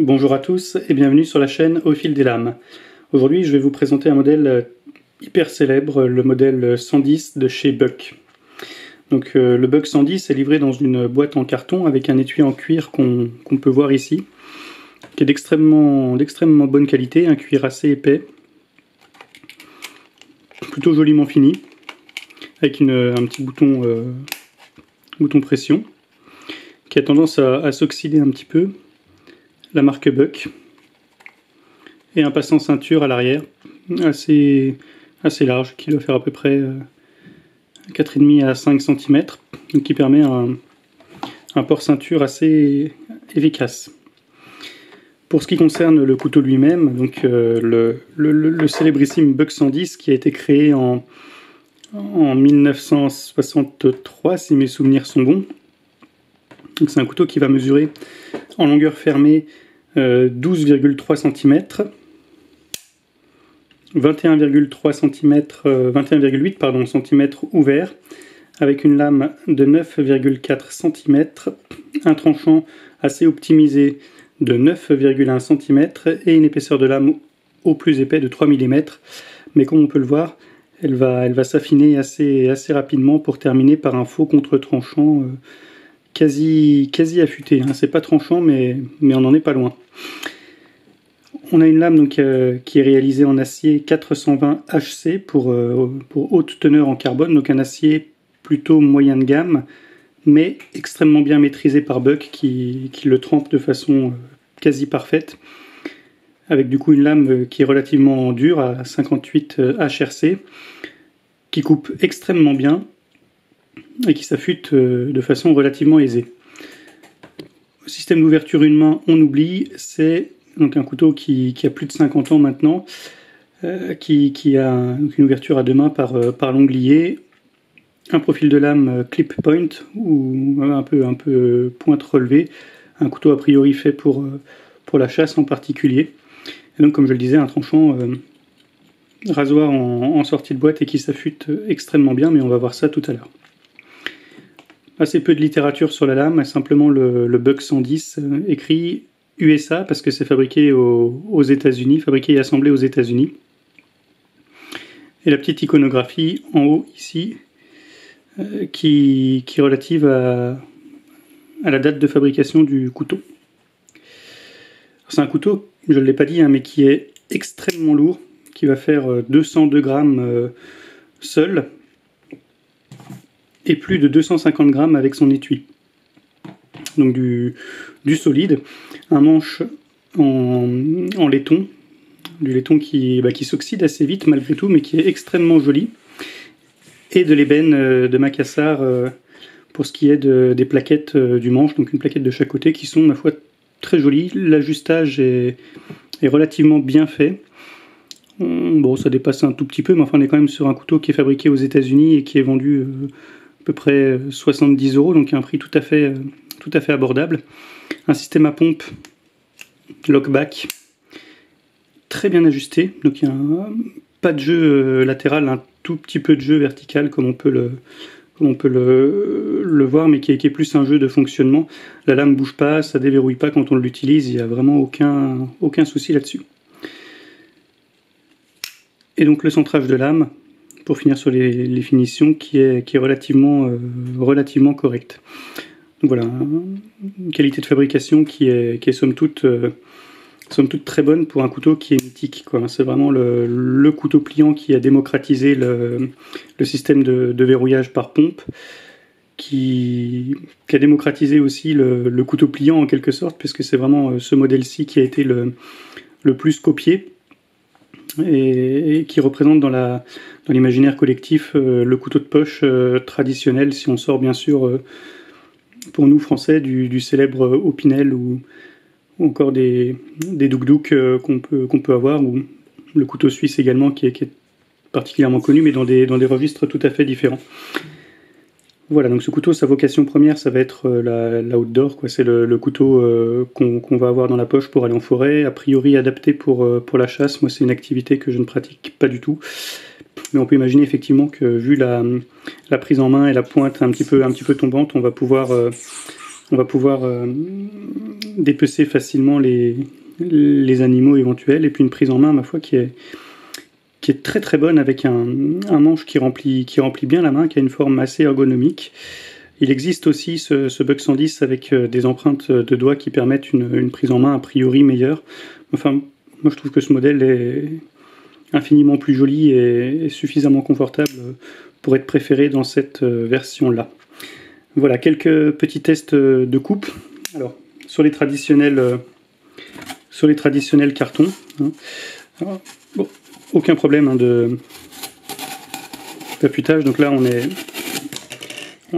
Bonjour à tous et bienvenue sur la chaîne Au fil des lames. Aujourd'hui je vais vous présenter un modèle hyper célèbre, le modèle 110 de chez Buck. Donc le Buck 110 est livré dans une boîte en carton avec un étui en cuir qu'on peut voir ici, qui est d'extrêmement bonne qualité, un cuir assez épais, plutôt joliment fini, avec un petit bouton pression, qui a tendance à s'oxyder un petit peu. La marque Buck, et un passant ceinture à l'arrière assez large, qui doit faire à peu près 4,5 à 5 cm, donc qui permet un port ceinture assez efficace. Pour ce qui concerne le couteau lui-même, donc le célébrissime Buck 110 qui a été créé en 1963 si mes souvenirs sont bons. C'est un couteau qui va mesurer en longueur fermée 12,3 cm, 21,8 cm ouvert, avec une lame de 9,4 cm, un tranchant assez optimisé de 9,1 cm et une épaisseur de lame au plus épais de 3 mm. Mais comme on peut le voir, elle va s'affiner assez rapidement pour terminer par un faux contre-tranchant quasi affûté, hein. C'est pas tranchant mais on n'en est pas loin. On a une lame donc, qui est réalisée en acier 420 HC pour haute teneur en carbone, donc un acier plutôt moyen de gamme, mais extrêmement bien maîtrisé par Buck qui le trempe de façon quasi parfaite, avec du coup une lame qui est relativement dure à 58 HRC, qui coupe extrêmement bien et qui s'affûte de façon relativement aisée. Système d'ouverture une main, on oublie, c'est donc un couteau qui a plus de 50 ans maintenant, qui a une ouverture à deux mains par l'onglier, un profil de lame clip point ou un peu pointe relevée, un couteau a priori fait pour la chasse en particulier, et donc comme je le disais, un tranchant rasoir en sortie de boîte et qui s'affûte extrêmement bien, mais on va voir ça tout à l'heure. Assez peu de littérature sur la lame, simplement le Buck 110 écrit USA parce que c'est fabriqué aux États-Unis, fabriqué et assemblé aux États-Unis. Et la petite iconographie en haut ici qui est relative à la date de fabrication du couteau. C'est un couteau, je ne l'ai pas dit, hein, mais qui est extrêmement lourd, qui va faire 202 grammes seul, et plus de 250 grammes avec son étui. Donc du solide, un manche en laiton, du laiton qui s'oxyde assez vite malgré tout, mais qui est extrêmement joli, et de l'ébène de Macassar pour ce qui est des plaquettes du manche, donc une plaquette de chaque côté qui sont, ma foi, très jolies. L'ajustage est relativement bien fait. Bon, ça dépasse un tout petit peu, mais enfin on est quand même sur un couteau qui est fabriqué aux États-Unis et qui est vendu à peu près 70 €, donc un prix tout à fait abordable. Un système à pompe lockback très bien ajusté, donc il n'y a pas de jeu latéral, un tout petit peu de jeu vertical comme on peut le voir, mais qui est plus un jeu de fonctionnement. La lame bouge pas, ça déverrouille pas quand on l'utilise, il n'y a vraiment aucun souci là-dessus. Et donc le centrage de lame, pour finir sur les finitions, qui est relativement correct. Donc voilà, une qualité de fabrication qui est somme toute très bonne pour un couteau qui est mythique, quoi. C'est vraiment le couteau pliant qui a démocratisé le système de verrouillage par pompe, qui a démocratisé aussi le couteau pliant en quelque sorte, puisque c'est vraiment ce modèle-ci qui a été le plus copié, et qui représente dans l'imaginaire collectif le couteau de poche traditionnel, si on sort bien sûr pour nous français du célèbre Opinel ou encore des Douk qu'on peut avoir, ou le couteau suisse également qui est particulièrement connu, mais dans des registres tout à fait différents. Voilà, donc ce couteau, sa vocation première, ça va être la outdoor, quoi. C'est le couteau qu'on va avoir dans la poche pour aller en forêt, a priori adapté pour la chasse. Moi, c'est une activité que je ne pratique pas du tout, mais on peut imaginer effectivement que vu la prise en main et la pointe un petit peu tombante, on va pouvoir on va pouvoir dépecer facilement les animaux éventuels, et puis une prise en main, ma foi, qui est très très bonne, avec un manche qui remplit bien la main, qui a une forme assez ergonomique. Il existe aussi ce Bug 110 avec des empreintes de doigts qui permettent une prise en main a priori meilleure. Enfin, moi je trouve que ce modèle est infiniment plus joli et suffisamment confortable pour être préféré dans cette version-là. Voilà, quelques petits tests de coupe. Alors, sur les traditionnels cartons, hein. Alors, bon, aucun problème hein, d'affûtage. Donc là, on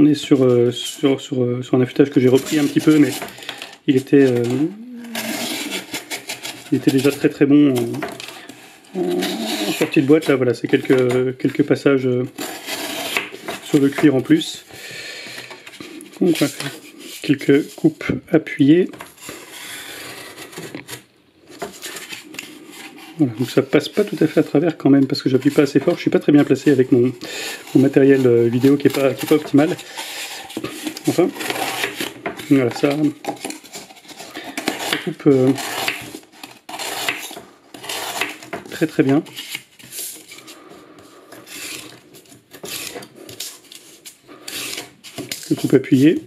est sur un affûtage que j'ai repris un petit peu, mais il était déjà très très bon en sortie de boîte. Là, voilà, c'est quelques passages sur le cuir en plus. Donc, on va faire quelques coupes appuyées. Voilà, donc ça passe pas tout à fait à travers quand même, parce que j'appuie pas assez fort. Je suis pas très bien placé avec mon matériel vidéo qui est pas optimal. Enfin, voilà, ça coupe très très bien. Je coupe appuyée.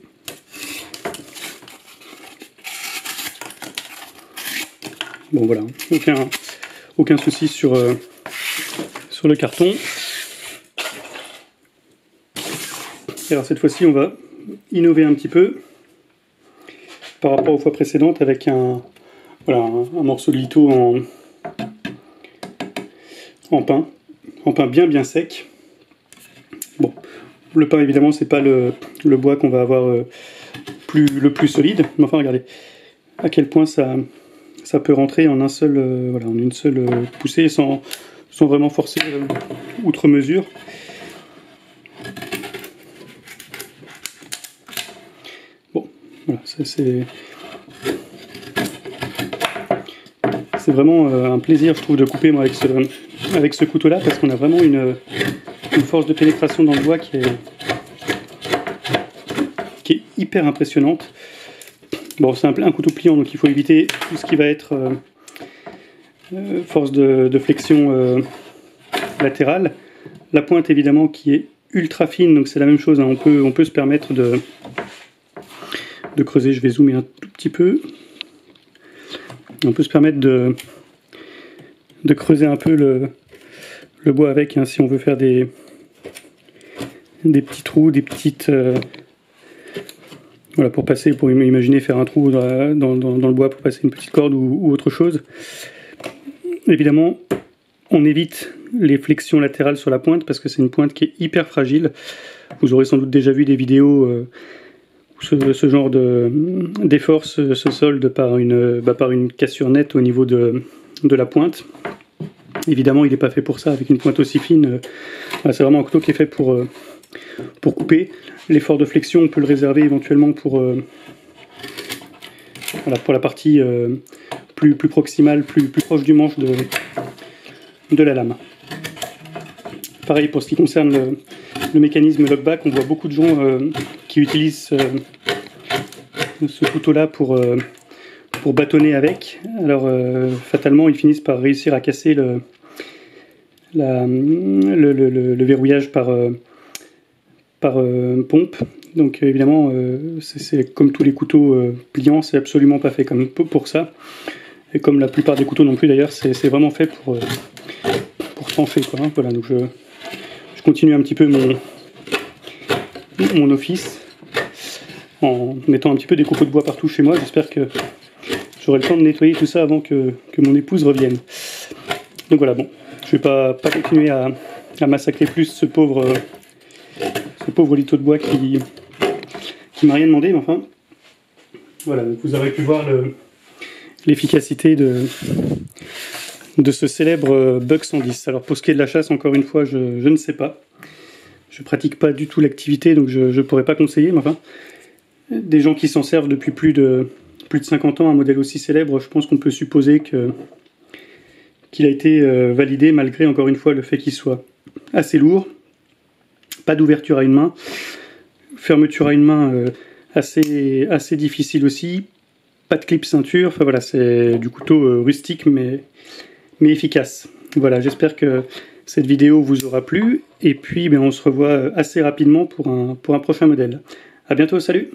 Bon voilà, aucun souci sur le carton. Et alors cette fois-ci, on va innover un petit peu par rapport aux fois précédentes avec un morceau de litho en pain bien sec. Bon, le pain évidemment c'est pas le bois qu'on va avoir le plus solide, mais enfin regardez à quel point ça peut rentrer en une seule poussée sans vraiment forcer outre mesure. Bon, voilà, c'est vraiment un plaisir, je trouve, de couper moi, avec ce couteau-là, parce qu'on a vraiment une force de pénétration dans le bois qui est hyper impressionnante. Bon, c'est un couteau pliant, donc il faut éviter tout ce qui va être force de flexion latérale. La pointe, évidemment, qui est ultra fine, donc c'est la même chose, hein. On peut se permettre de creuser. Je vais zoomer un tout petit peu. On peut se permettre de creuser un peu le bois avec, hein, si on veut faire des petits trous, des petites... voilà, pour imaginer faire un trou dans le bois pour passer une petite corde ou autre chose. Évidemment, on évite les flexions latérales sur la pointe parce que c'est une pointe qui est hyper fragile. Vous aurez sans doute déjà vu des vidéos où ce genre d'effort se solde par une cassure nette au niveau de la pointe. Évidemment, il n'est pas fait pour ça avec une pointe aussi fine. C'est vraiment un couteau qui est fait pour couper. L'effort de flexion, on peut le réserver éventuellement pour la partie plus proximale, plus proche du manche de la lame. Pareil pour ce qui concerne le mécanisme lockback, on voit beaucoup de gens qui utilisent ce couteau-là pour bâtonner avec. Alors fatalement, ils finissent par réussir à casser le verrouillage par pompe. Donc évidemment, c'est comme tous les couteaux pliants, c'est absolument pas fait comme pour ça. Et comme la plupart des couteaux non plus d'ailleurs, c'est vraiment fait pour trancher, quoi, hein. Voilà, donc je continue un petit peu mon office en mettant un petit peu des copeaux de bois partout chez moi. J'espère que j'aurai le temps de nettoyer tout ça avant que mon épouse revienne. Donc voilà, bon, je vais pas continuer à massacrer plus ce pauvre litho de bois qui m'a rien demandé, mais enfin voilà, donc vous aurez pu voir l'efficacité de ce célèbre Bug 110. Alors pour ce qui est de la chasse, encore une fois, je ne sais pas. Je pratique pas du tout l'activité, donc je ne pourrais pas conseiller, mais enfin, des gens qui s'en servent depuis plus de 50 ans, un modèle aussi célèbre, je pense qu'on peut supposer qu'il a été validé, malgré, encore une fois, le fait qu'il soit assez lourd, pas d'ouverture à une main, fermeture à une main assez difficile aussi. Pas de clip ceinture, enfin voilà, c'est du couteau rustique mais efficace. Voilà, j'espère que cette vidéo vous aura plu, et puis on se revoit assez rapidement pour un prochain modèle. A bientôt, salut!